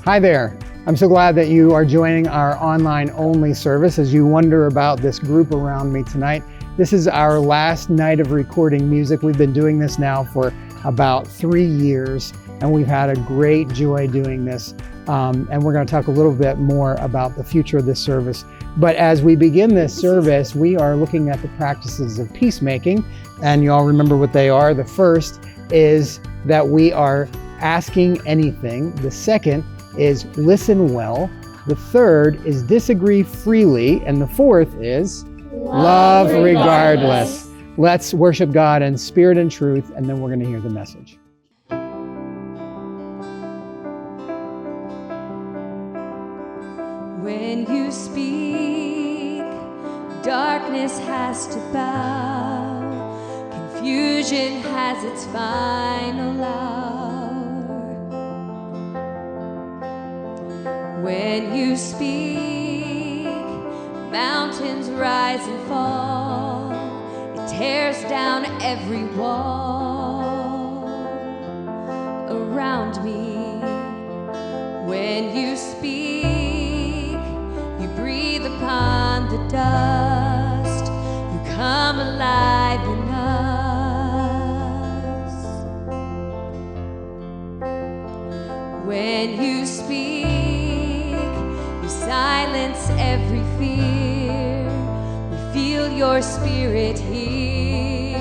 Hi there. I'm so glad that you are joining our online-only service. As you wonder about this group around me tonight, this is our last night of recording music. We've been doing this now for about 3 years, and we've had a great joy doing this. And we're going to talk a little bit more about the future of this service. But as we begin this service, we are looking at the practices of peacemaking, and you all remember what they are. The first is that we are asking anything. The second is listen well. The third is disagree freely. And the fourth is love regardless. Let's worship God in spirit and truth, and then we're going to hear the message. When you speak, darkness has to bow. Confusion has its final hour. When you speak, mountains rise and fall. It tears down every wall around me. When you speak, you breathe upon the dust. You come alive in us. When you speak, silence every fear. We feel your spirit here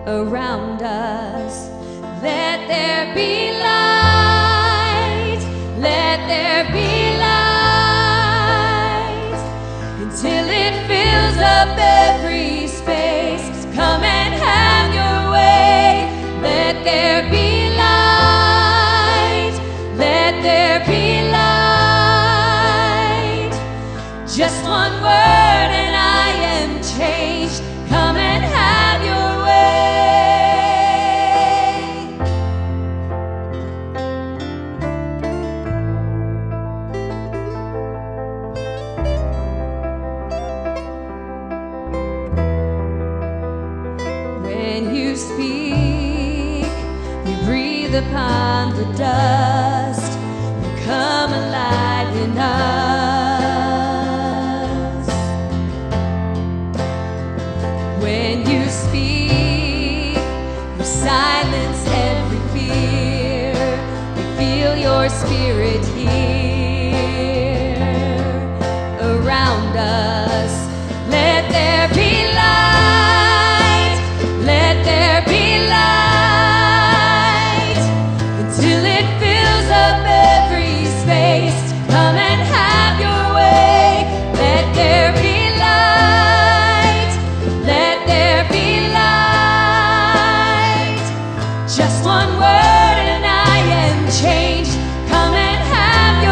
around us. Let there be light. Let there be light until it fills up every space. Come and have your way. Let there be light. Let there be light. Just one word and I am changed. Come and have your way. When you speak, you breathe upon the dust. You come alive in us. When you speak, you silence every fear. We feel your spirit here around us. Let there be light. Let there be light until it fills up every space. Come and have your way. Let there be light. Let there be light. Just one word and I am changed. Come and have your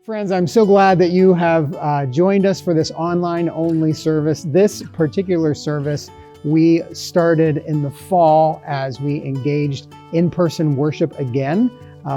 Friends, I'm so glad that you have joined us for this online-only service. This particular service we started in the fall as we engaged in-person worship again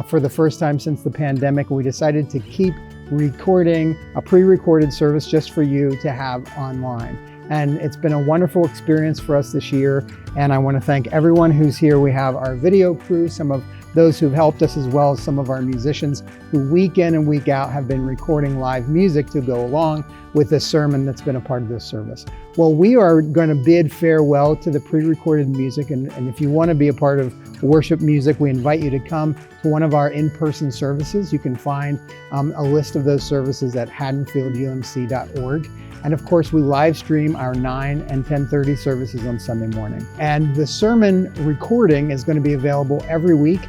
for the first time since the pandemic. We decided to keep recording a pre-recorded service just for you to have online. And it's been a wonderful experience for us this year. And I want to thank everyone who's here. We have our video crew, some of those who've helped us, as well as some of our musicians who week in and week out have been recording live music to go along with this sermon that's been a part of this service. Well, we are going to bid farewell to the pre-recorded music. And if you want to be a part of worship music, we invite you to come to one of our in-person services. You can find a list of those services at haddonfieldumc.org. And of course, we live stream our 9 and 10:30 services on Sunday morning. And the sermon recording is going to be available every week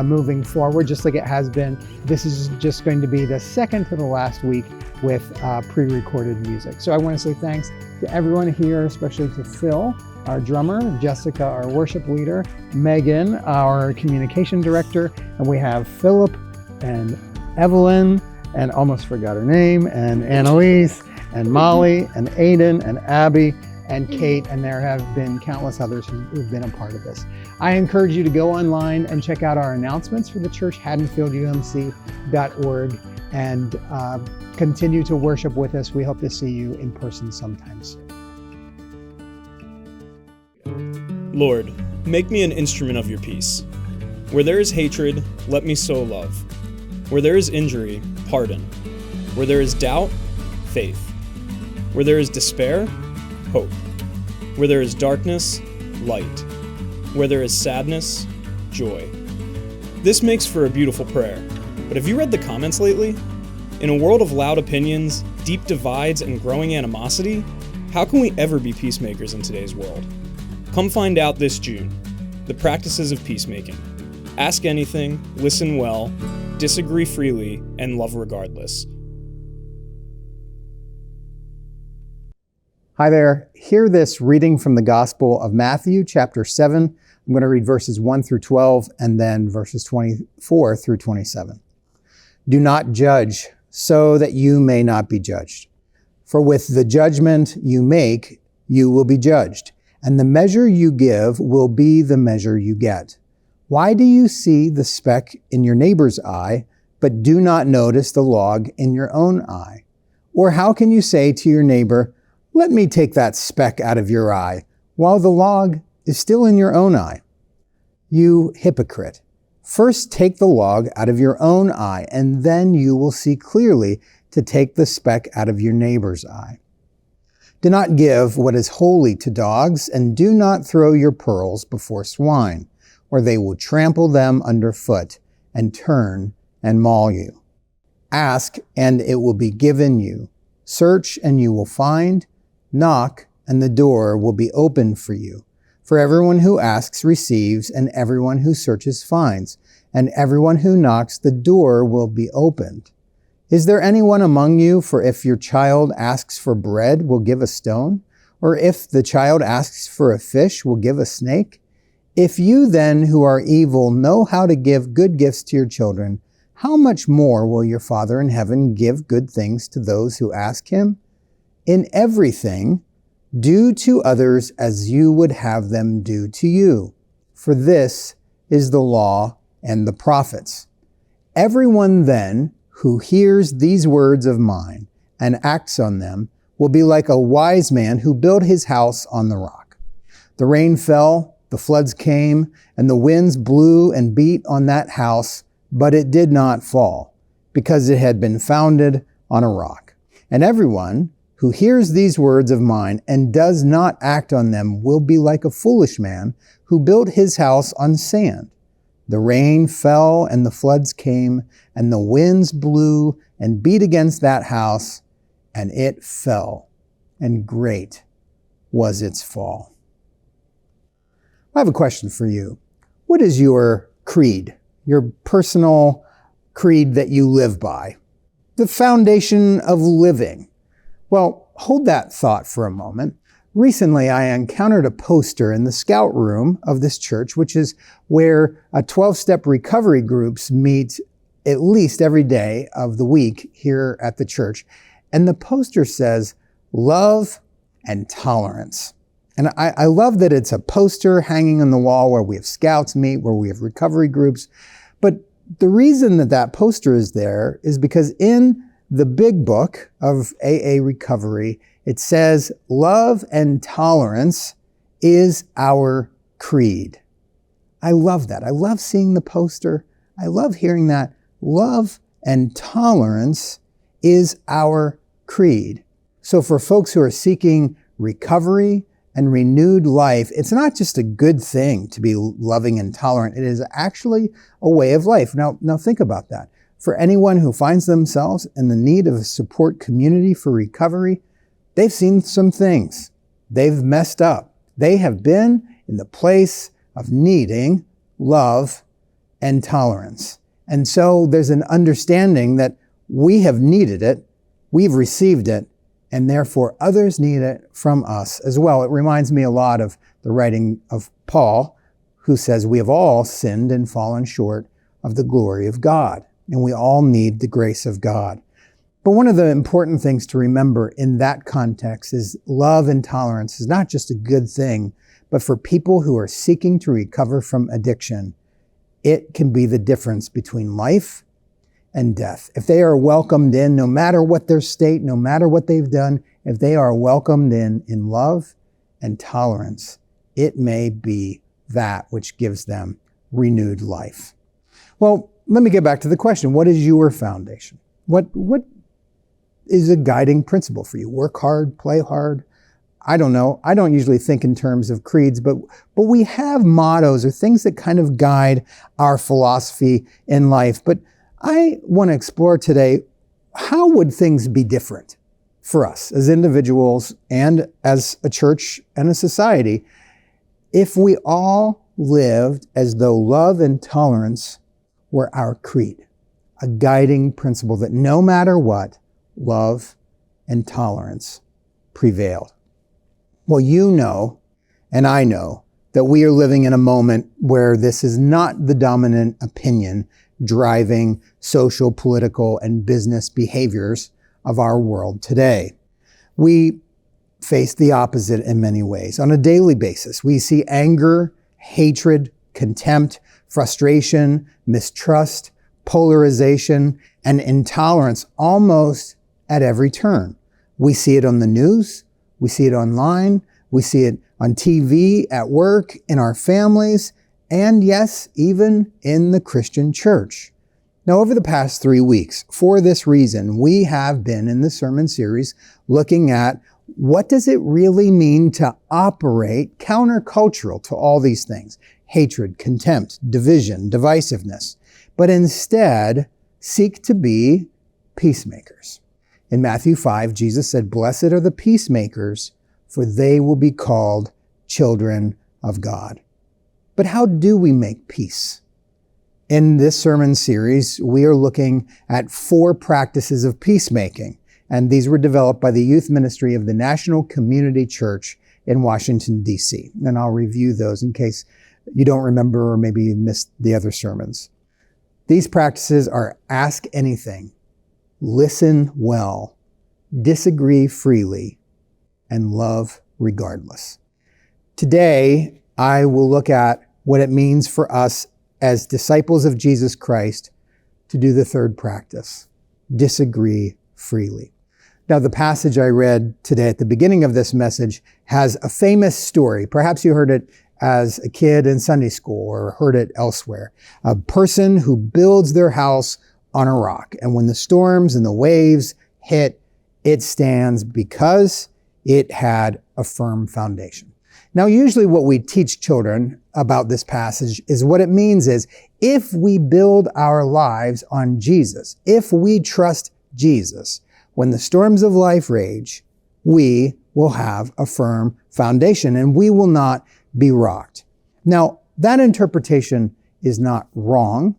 moving forward, just like it has been. This is just going to be the second to the last week with pre-recorded music. So I want to say thanks to everyone here, especially to Phil, our drummer, Jessica, our worship leader, Megan, our communication director, and we have Philip and Evelyn, and almost forgot her name, and Annalise, and Molly, and Aiden, and Abby, and Kate, and there have been countless others who've been a part of this. I encourage you to go online and check out our announcements for the church, haddonfieldumc.org, and continue to worship with us. We hope to see you in person sometime soon. Lord, make me an instrument of your peace. Where there is hatred, let me sow love. Where there is injury, pardon. Where there is doubt, faith. Where there is despair, hope. Where there is darkness, light. Where there is sadness, joy. This makes for a beautiful prayer, but have you read the comments lately? In a world of loud opinions, deep divides, and growing animosity, how can we ever be peacemakers in today's world? Come find out this June. The Practices of Peacemaking. Ask anything, listen well, disagree freely, and love regardless. Hi there. Hear this reading from the Gospel of Matthew, chapter 7. I'm going to read verses 1 through 12 and then verses 24 through 27. Do not judge so that you may not be judged. For with the judgment you make, you will be judged, and the measure you give will be the measure you get. Why do you see the speck in your neighbor's eye, but do not notice the log in your own eye? Or how can you say to your neighbor, let me take that speck out of your eye, while the log is still in your own eye? You hypocrite! First take the log out of your own eye, and then you will see clearly to take the speck out of your neighbor's eye. Do not give what is holy to dogs, and do not throw your pearls before swine, or they will trample them underfoot and turn and maul you. Ask, and it will be given you. Search, and you will find. Knock, and the door will be opened for you. For everyone who asks receives, and everyone who searches finds, and everyone who knocks, the door will be opened. Is there anyone among you, for if your child asks for bread, will give a stone? Or if the child asks for a fish, will give a snake? If you then, who are evil, know how to give good gifts to your children, how much more will your Father in heaven give good things to those who ask him? In everything, do to others as you would have them do to you. For this is the law and the prophets. Everyone then who hears these words of mine and acts on them will be like a wise man who built his house on the rock. The rain fell, the floods came, and the winds blew and beat on that house, but it did not fall, because it had been founded on a rock. And everyone who hears these words of mine and does not act on them will be like a foolish man who built his house on sand. The rain fell and the floods came and the winds blew and beat against that house, and it fell, and great was its fall. I have a question for you. What is your creed, your personal creed that you live by? The foundation of living. Well, hold that thought for a moment. Recently, I encountered a poster in the scout room of this church, which is where 12-step recovery groups meet at least every day of the week here at the church. And the poster says, love and tolerance. And I love that it's a poster hanging on the wall where we have scouts meet, where we have recovery groups. But the reason that that poster is there is because in the big book of AA recovery, it says, love and tolerance is our creed. I love that. I love seeing the poster. I love hearing that. Love and tolerance is our creed. So for folks who are seeking recovery and renewed life, it's not just a good thing to be loving and tolerant. It is actually a way of life. Now think about that. For anyone who finds themselves in the need of a support community for recovery, they've seen some things. They've messed up. They have been in the place of needing love and tolerance. And so there's an understanding that we have needed it, we've received it, and therefore others need it from us as well. It reminds me a lot of the writing of Paul, who says we have all sinned and fallen short of the glory of God, and we all need the grace of God. But one of the important things to remember in that context is love and tolerance is not just a good thing, but for people who are seeking to recover from addiction, it can be the difference between life and death. If they are welcomed in, no matter what their state, no matter what they've done, if they are welcomed in love and tolerance, it may be that which gives them renewed life. Well, let me get back to the question. What is your foundation? What is a guiding principle for you? Work hard, play hard. I don't know. I don't usually think in terms of creeds, but we have mottos or things that kind of guide our philosophy in life. But I want to explore today, how would things be different for us as individuals and as a church and a society if we all lived as though love and tolerance were our creed, a guiding principle that no matter what, love and tolerance prevailed. Well, you know, and I know, that we are living in a moment where this is not the dominant opinion driving social, political, and business behaviors of our world today. We face the opposite in many ways. On a daily basis, we see anger, hatred, contempt, frustration, mistrust, polarization, and intolerance almost at every turn. We see it on the news. We see it online. We see it on TV, at work, in our families, and yes, even in the Christian church. Now, over the past 3 weeks, for this reason, we have been in the sermon series looking at what does it really mean to operate countercultural to all these things: hatred, contempt, division, divisiveness, but instead seek to be peacemakers. In Matthew 5, Jesus said, "Blessed are the peacemakers, for they will be called children of God." But how do we make peace? In this sermon series, we are looking at 4 practices of peacemaking, and these were developed by the youth ministry of the National Community Church in Washington, D.C. And I'll review those in case you don't remember or maybe you missed the other sermons. These practices are ask anything, listen well, disagree freely, and love regardless. Today, I will look at what it means for us as disciples of Jesus Christ to do the third practice, disagree freely. Now, the passage I read today at the beginning of this message has a famous story. Perhaps you heard it as a kid in Sunday school or heard it elsewhere. A person who builds their house on a rock, and when the storms and the waves hit, it stands because it had a firm foundation. Now, usually what we teach children about this passage is what it means is if we build our lives on Jesus, if we trust Jesus, when the storms of life rage, we will have a firm foundation and we will not be rocked. Now, that interpretation is not wrong,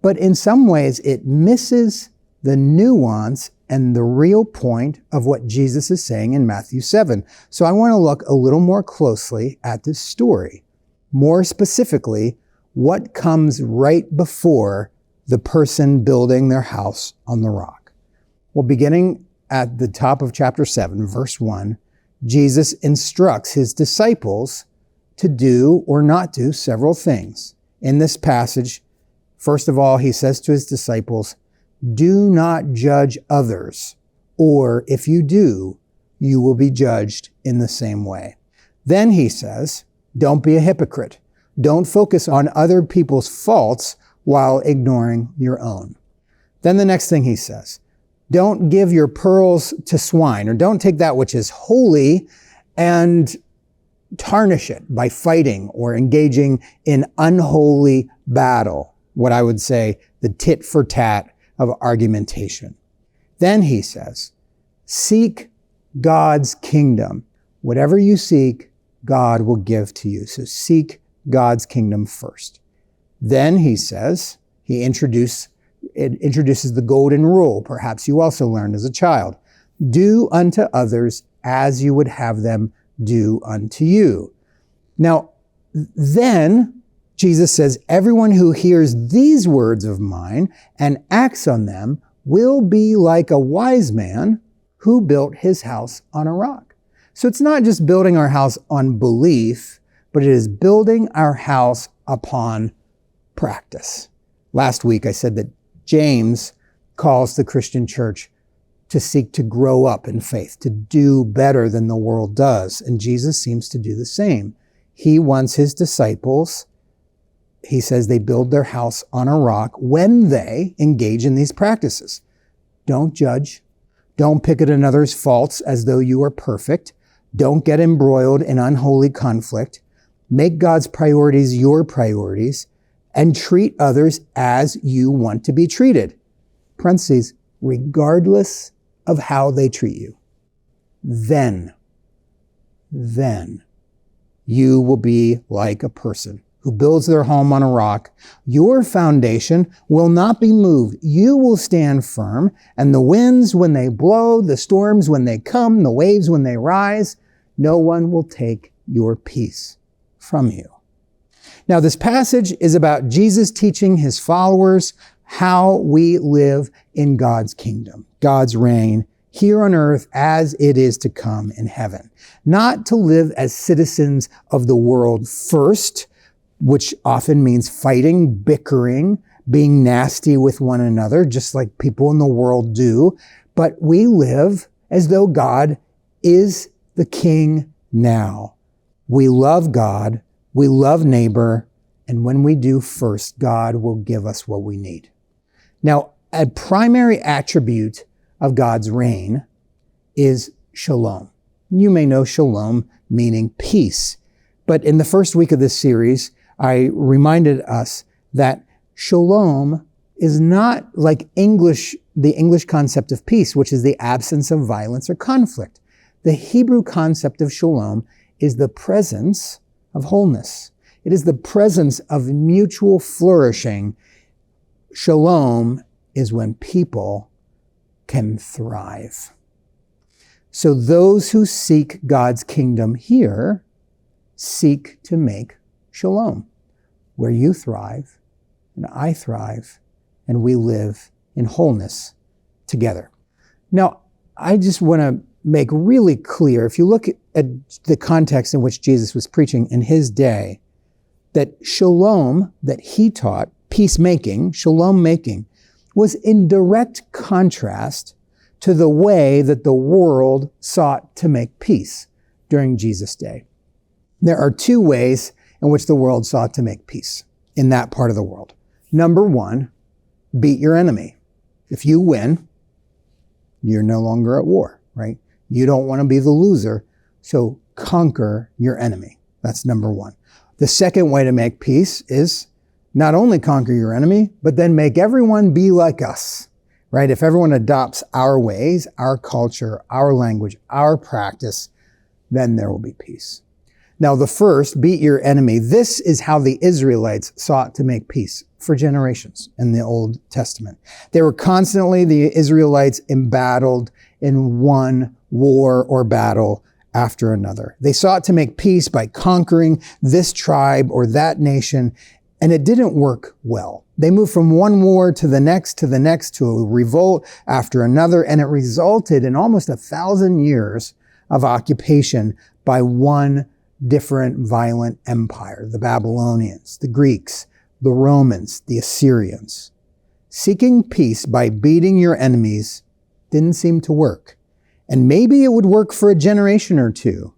but in some ways it misses the nuance and the real point of what Jesus is saying in Matthew 7. So I want to look a little more closely at this story. More specifically, what comes right before the person building their house on the rock. Well, beginning at the top of chapter 7, verse 1, Jesus instructs his disciples to do or not do several things. In this passage, first of all, he says to his disciples, do not judge others, or if you do, you will be judged in the same way. Then he says, don't be a hypocrite. Don't focus on other people's faults while ignoring your own. Then the next thing he says, don't give your pearls to swine, or don't take that which is holy and tarnish it by fighting or engaging in unholy battle. What I would say, the tit for tat of argumentation. Then he says, seek God's kingdom. Whatever you seek, God will give to you. So seek God's kingdom first. Then he says, it introduces the golden rule, perhaps you also learned as a child. Do unto others as you would have them do unto you. Now, then Jesus says, everyone who hears these words of mine and acts on them will be like a wise man who built his house on a rock. So it's not just building our house on belief, but it is building our house upon practice. Last week I said that James calls the Christian church to seek to grow up in faith, to do better than the world does. And Jesus seems to do the same. He wants his disciples, he says they build their house on a rock when they engage in these practices. Don't judge. Don't pick at another's faults as though you are perfect. Don't get embroiled in unholy conflict. Make God's priorities your priorities and treat others as you want to be treated. Parentheses, regardless of how they treat you. Then you will be like a person who builds their home on a rock. Your foundation will not be moved. You will stand firm, and the winds when they blow, the storms when they come, the waves when they rise, no one will take your peace from you. Now, this passage is about Jesus teaching his followers how we live in God's kingdom, God's reign here on earth as it is to come in heaven. Not to live as citizens of the world first, which often means fighting, bickering, being nasty with one another, just like people in the world do. But we live as though God is the king now. We love God, we love neighbor, and when we do first, God will give us what we need. Now, a primary attribute of God's reign is shalom. You may know shalom meaning peace. But in the first week of this series, I reminded us that shalom is not like the English concept of peace, which is the absence of violence or conflict. The Hebrew concept of shalom is the presence of wholeness. It is the presence of mutual flourishing. Shalom is when people can thrive. So those who seek God's kingdom here seek to make shalom, where you thrive and I thrive and we live in wholeness together. Now, I just want to make really clear, if you look at the context in which Jesus was preaching in his day, that shalom that he taught, peacemaking, shalom making, was in direct contrast to the way that the world sought to make peace during Jesus' day. There are two ways in which the world sought to make peace in that part of the world. Number one, beat your enemy. If you win, you're no longer at war, right? You don't want to be the loser, so conquer your enemy. That's number one. The second way to make peace is not only conquer your enemy, but then make everyone be like us, right? If everyone adopts our ways, our culture, our language, our practice, then there will be peace. Now, the first, beat your enemy. This is how the Israelites sought to make peace for generations in the Old Testament. They were constantly, the Israelites, embattled in one war or battle after another. They sought to make peace by conquering this tribe or that nation, and it didn't work well. They moved from one war to the next, to a revolt after another, and it resulted in almost 1,000 years of occupation by one different violent empire: the Babylonians, the Greeks, the Romans, the Assyrians. Seeking peace by beating your enemies didn't seem to work. And maybe it would work for a generation or two,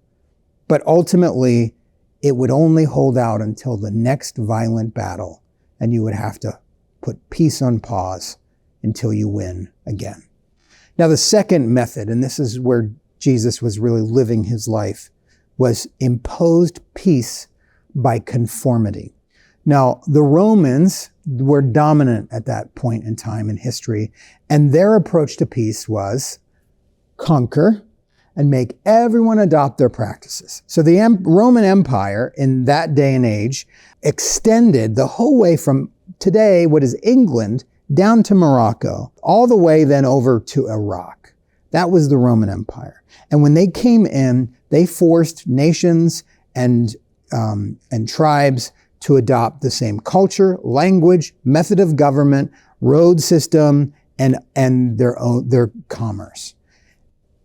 but ultimately it would only hold out until the next violent battle, and you would have to put peace on pause until you win again. Now, the second method, and this is where Jesus was really living his life, was imposed peace by conformity. Now, the Romans were dominant at that point in time in history, and their approach to peace was conquer and make everyone adopt their practices. So the Roman Empire in that day and age extended the whole way from today, what is England, down to Morocco, all the way then over to Iraq. That was the Roman Empire. And when they came in, they forced nations and tribes to adopt the same culture, language, method of government, road system, and their commerce.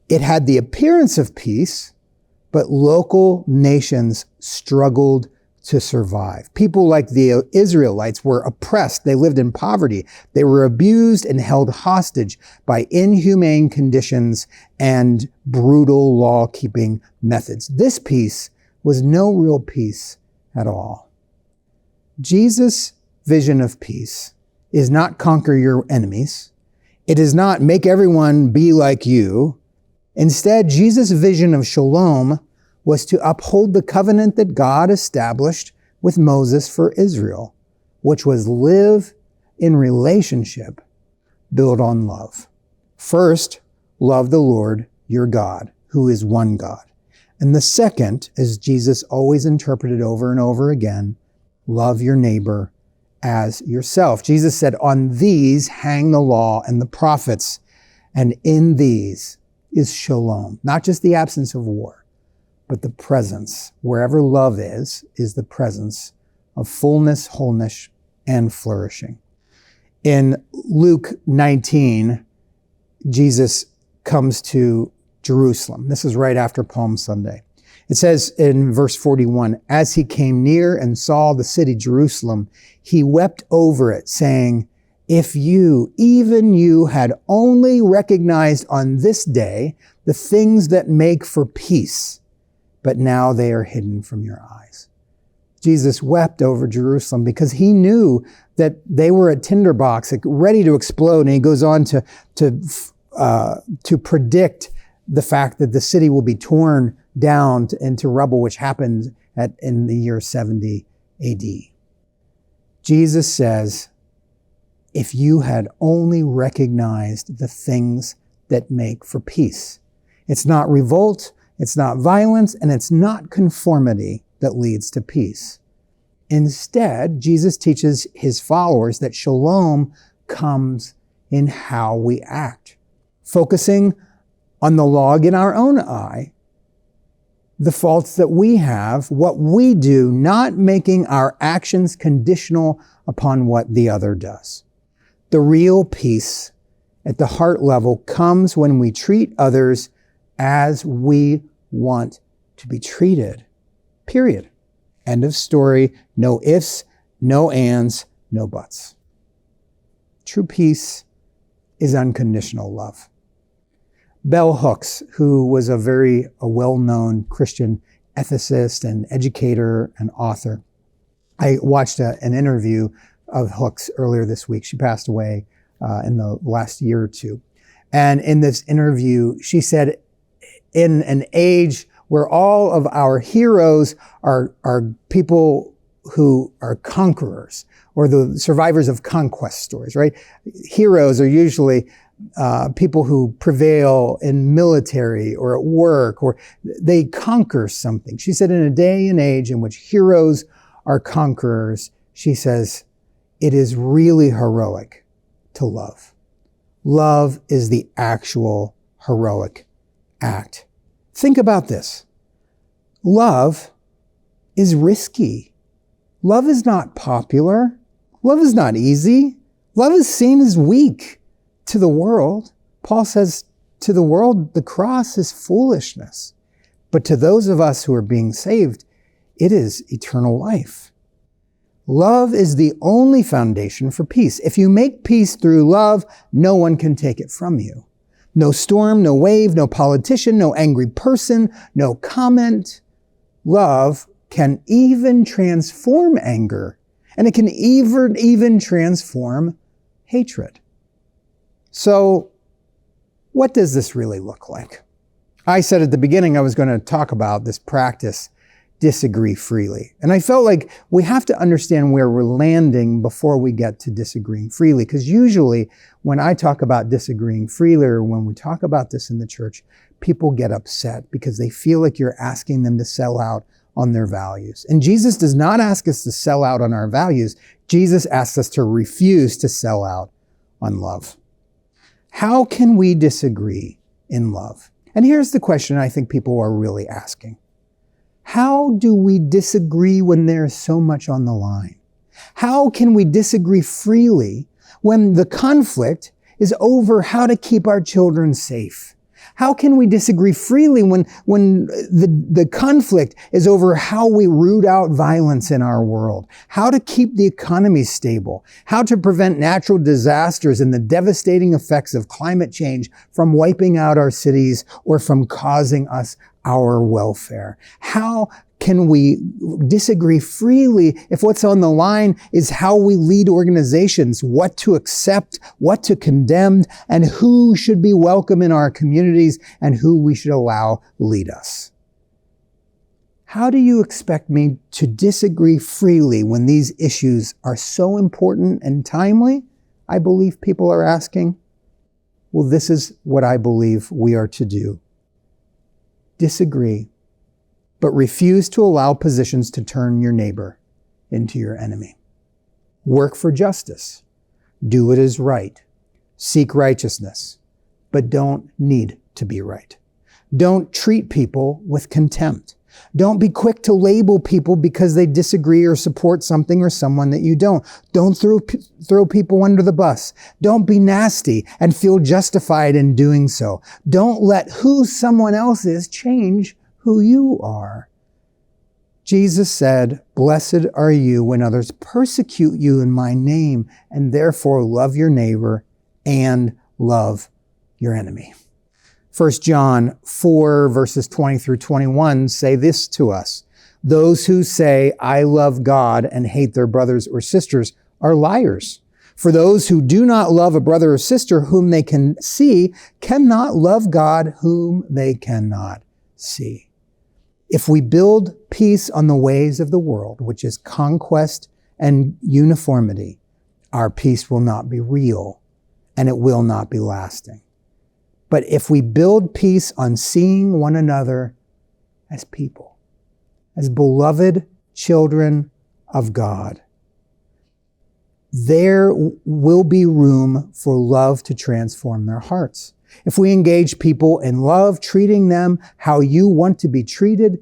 It had the appearance of peace, but local nations struggled to survive. People like the Israelites were oppressed. They lived in poverty. They were abused and held hostage by inhumane conditions and brutal law-keeping methods. This peace was no real peace at all. Jesus' vision of peace is not conquer your enemies. It is not make everyone be like you. Instead, Jesus' vision of shalom was to uphold the covenant that God established with Moses for Israel, which was live in relationship, built on love. First, love the Lord your God, who is one God. And the second, as Jesus always interpreted over and over again, love your neighbor as yourself. Jesus said, on these hang the law and the prophets, and in these is shalom, not just the absence of war, but the presence. Wherever love is the presence of fullness, wholeness, and flourishing. In Luke 19, Jesus comes to Jerusalem. This is right after Palm Sunday. It says in verse 41, as he came near and saw the city Jerusalem, he wept over it, saying, if you, even you, had only recognized on this day the things that make for peace, but now they are hidden from your eyes. Jesus wept over Jerusalem because he knew that they were a tinderbox, ready to explode. And he goes on to predict the fact that the city will be torn down into rubble, which happened in the year 70 AD. Jesus says, if you had only recognized the things that make for peace. It's not revolt, it's not violence, and it's not conformity that leads to peace. Instead, Jesus teaches his followers that shalom comes in how we act, focusing on the log in our own eye, the faults that we have, what we do, not making our actions conditional upon what the other does. The real peace at the heart level comes when we treat others as we want to be treated. Period. End of story. No ifs, no ands, no buts. True peace is unconditional love. Bell Hooks, who was a well-known Christian ethicist and educator and author, I watched an interview of Hooks earlier this week. She passed away in the last year or two. And in this interview, she said, in an age where all of our heroes are people who are conquerors or the survivors of conquest stories, right? Heroes are usually people who prevail in military or at work, or they conquer something. She said, in a day and age in which heroes are conquerors, she says, it is really heroic to love. Love is the actual heroic act. Think about this. Love is risky. Love is not popular. Love is not easy. Love is seen as weak to the world. Paul says to the world, the cross is foolishness. But to those of us who are being saved, it is eternal life. Love is the only foundation for peace. If you make peace through love, no one can take it from you. No storm, no wave, no politician, no angry person, no comment. Love can even transform anger, and it can even transform hatred. So, what does this really look like? I said at the beginning I was going to talk about this practice, disagree freely. And I felt like we have to understand where we're landing before we get to disagreeing freely. Because usually when I talk about disagreeing freely, or when we talk about this in the church, people get upset because they feel like you're asking them to sell out on their values. And Jesus does not ask us to sell out on our values. Jesus asks us to refuse to sell out on love. How can we disagree in love? And here's the question I think people are really asking. How do we disagree when there's so much on the line? How can we disagree freely when the conflict is over how to keep our children safe? How can we disagree freely when the conflict is over how we root out violence in our world? How to keep the economy stable? How to prevent natural disasters and the devastating effects of climate change from wiping out our cities or from causing us our welfare? How can we disagree freely if what's on the line is how we lead organizations, what to accept, what to condemn, and who should be welcome in our communities and who we should allow lead us? How do you expect me to disagree freely when these issues are so important and timely? I believe people are asking. Well, this is what I believe we are to do. Disagree, but refuse to allow positions to turn your neighbor into your enemy. Work for justice. Do what is right. Seek righteousness, but don't need to be right. Don't treat people with contempt. Don't be quick to label people because they disagree or support something or someone that you don't. Don't throw people under the bus. Don't be nasty and feel justified in doing so. Don't let who someone else is change who you are. Jesus said, "Blessed are you when others persecute you in my name, and therefore love your neighbor and love your enemy." 1 John 4 verses 20 through 21 say this to us. Those who say, "I love God," and hate their brothers or sisters are liars. For those who do not love a brother or sister whom they can see cannot love God whom they cannot see. If we build peace on the ways of the world, which is conquest and uniformity, our peace will not be real and it will not be lasting. But if we build peace on seeing one another as people, as beloved children of God, there will be room for love to transform their hearts. If we engage people in love, treating them how you want to be treated,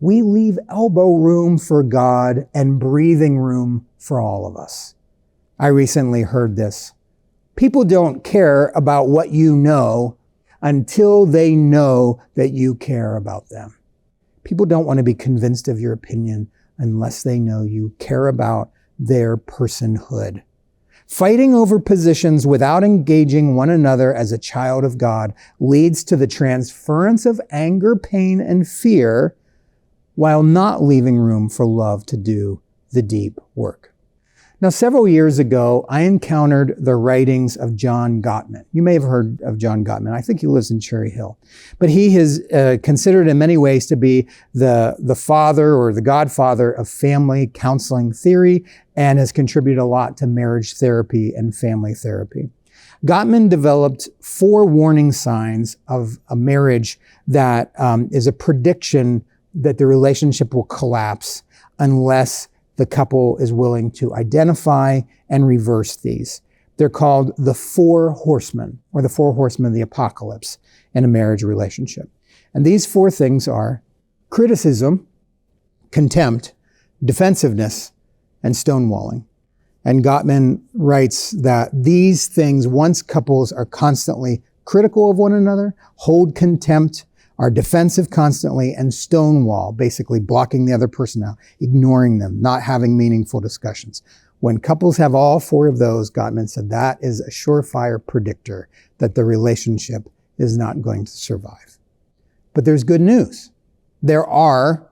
we leave elbow room for God and breathing room for all of us. I recently heard this. People don't care about what you know until they know that you care about them. People don't want to be convinced of your opinion unless they know you care about their personhood. Fighting over positions without engaging one another as a child of God leads to the transference of anger, pain, and fear while not leaving room for love to do the deep work. Now, several years ago, I encountered the writings of John Gottman. You may have heard of John Gottman. I think he lives in Cherry Hill. But he is considered in many ways to be the father or the godfather of family counseling theory and has contributed a lot to marriage therapy and family therapy. Gottman developed 4 warning signs of a marriage that is a prediction that the relationship will collapse unless the couple is willing to identify and reverse these. They're called the 4 horsemen, or the 4 horsemen of the apocalypse in a marriage relationship. And these 4 things are criticism, contempt, defensiveness, and stonewalling. And Gottman writes that these things, once couples are constantly critical of one another, hold contempt, are defensive constantly, and stonewall, basically blocking the other person out, ignoring them, not having meaningful discussions. When couples have all four of those, Gottman said, that is a surefire predictor that the relationship is not going to survive. But there's good news. There are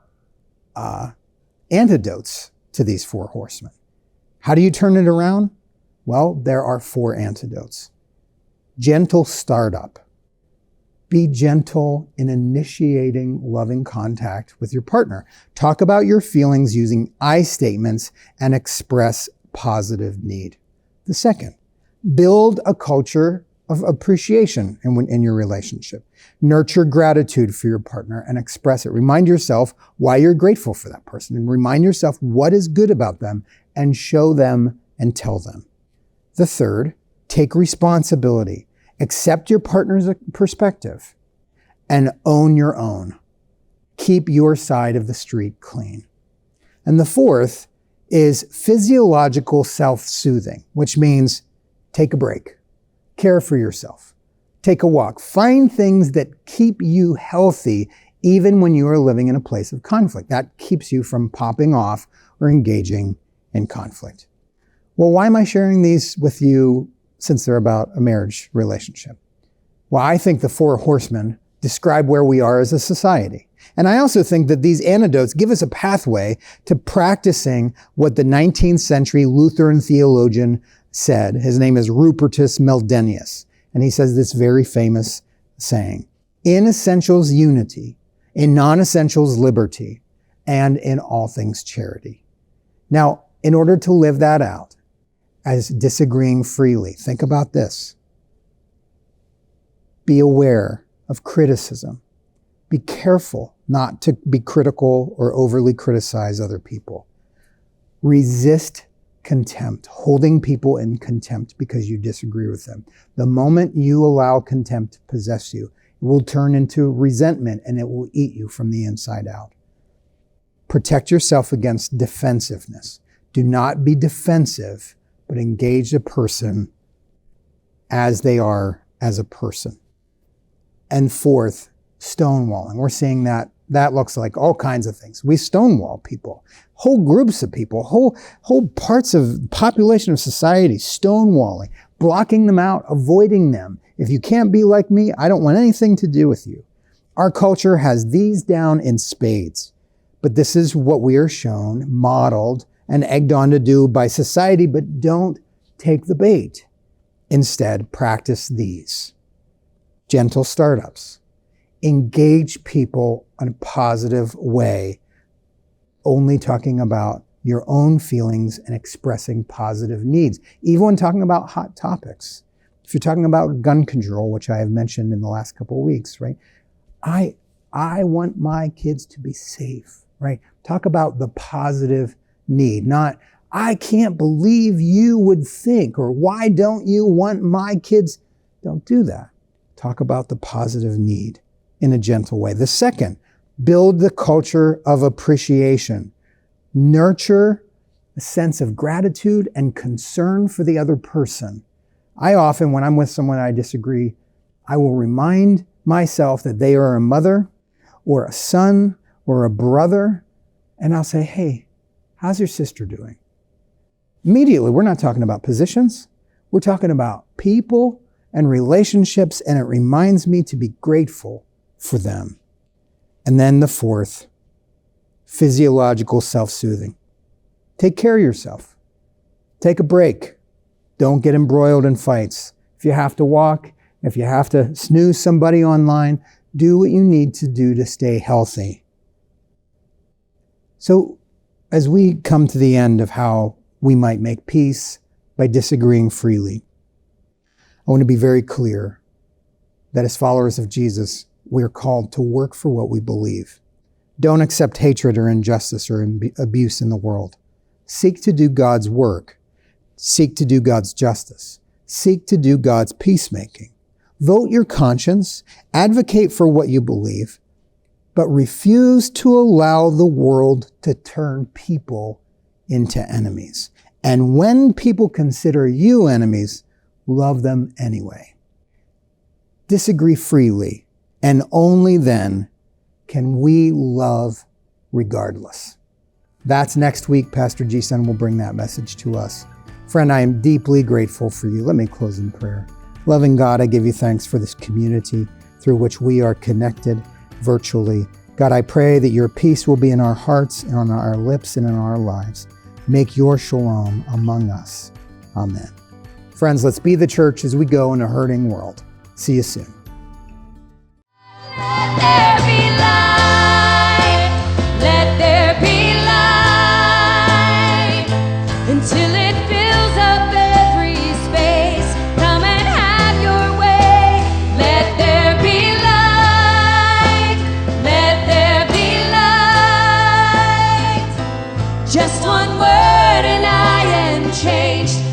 antidotes to these four horsemen. How do you turn it around? Well, there are four antidotes. Gentle startup. Be gentle in initiating loving contact with your partner. Talk about your feelings using I statements and express positive need. The second, build a culture of appreciation in your relationship. Nurture gratitude for your partner and express it. Remind yourself why you're grateful for that person, and remind yourself what is good about them and show them and tell them. The third, take responsibility. Accept your partner's perspective and own your own. Keep your side of the street clean. And the fourth is physiological self-soothing, which means take a break, care for yourself, take a walk, find things that keep you healthy even when you are living in a place of conflict. That keeps you from popping off or engaging in conflict. Well, why am I sharing these with you since they're about a marriage relationship? Well, I think the four horsemen describe where we are as a society. And I also think that these antidotes give us a pathway to practicing what the 19th century Lutheran theologian said. His name is Rupertus Meldenius. And he says this very famous saying, in essentials unity, in non-essentials liberty, and in all things charity. Now, in order to live that out as disagreeing freely, think about this. Be aware of criticism. Be careful not to be critical or overly criticize other people. Resist contempt, holding people in contempt because you disagree with them. The moment you allow contempt to possess you, it will turn into resentment and it will eat you from the inside out. Protect yourself against defensiveness. Do not be defensive, but engage a person as they are as a person. And fourth, stonewalling. We're seeing that looks like all kinds of things. We stonewall people, whole groups of people, whole parts of the population of society, stonewalling, blocking them out, avoiding them. If you can't be like me, I don't want anything to do with you. Our culture has these down in spades, but this is what we are shown, modeled, and egged on to do by society, but don't take the bait. Instead, practice these. Gentle startups. Engage people in a positive way, only talking about your own feelings and expressing positive needs, even when talking about hot topics. If you're talking about gun control, which I have mentioned in the last couple of weeks, right? I want my kids to be safe, right? Talk about the positive need, not, I can't believe you would think, or why don't you want my kids? Don't do that. Talk about the positive need in a gentle way. The second, build the culture of appreciation. Nurture a sense of gratitude and concern for the other person. I often, when I'm with someone I disagree, I will remind myself that they are a mother or a son or a brother, and I'll say, hey, how's your sister doing? Immediately, we're not talking about positions. We're talking about people and relationships, and it reminds me to be grateful for them. And then the fourth, physiological self-soothing. Take care of yourself. Take a break. Don't get embroiled in fights. If you have to walk, if you have to snooze somebody online, do what you need to do to stay healthy. So as we come to the end of how we might make peace by disagreeing freely, I want to be very clear that as followers of Jesus, we're called to work for what we believe. Don't accept hatred or injustice or abuse in the world. Seek to do God's work. Seek to do God's justice. Seek to do God's peacemaking. Vote your conscience. Advocate for what you believe. But refuse to allow the world to turn people into enemies. And when people consider you enemies, love them anyway. Disagree freely, and only then can we love regardless. That's next week. Pastor G-Sun will bring that message to us. Friend, I am deeply grateful for you. Let me close in prayer. Loving God, I give you thanks for this community through which we are connected virtually. God, I pray that your peace will be in our hearts and on our lips and in our lives. Make your shalom among us. Amen. Friends, let's be the church as we go in a hurting world. See you soon. Let there be light. Let there be light. Until it fills up every space. Come and have your way. Let there be light. Let there be light. Just one word and I am changed.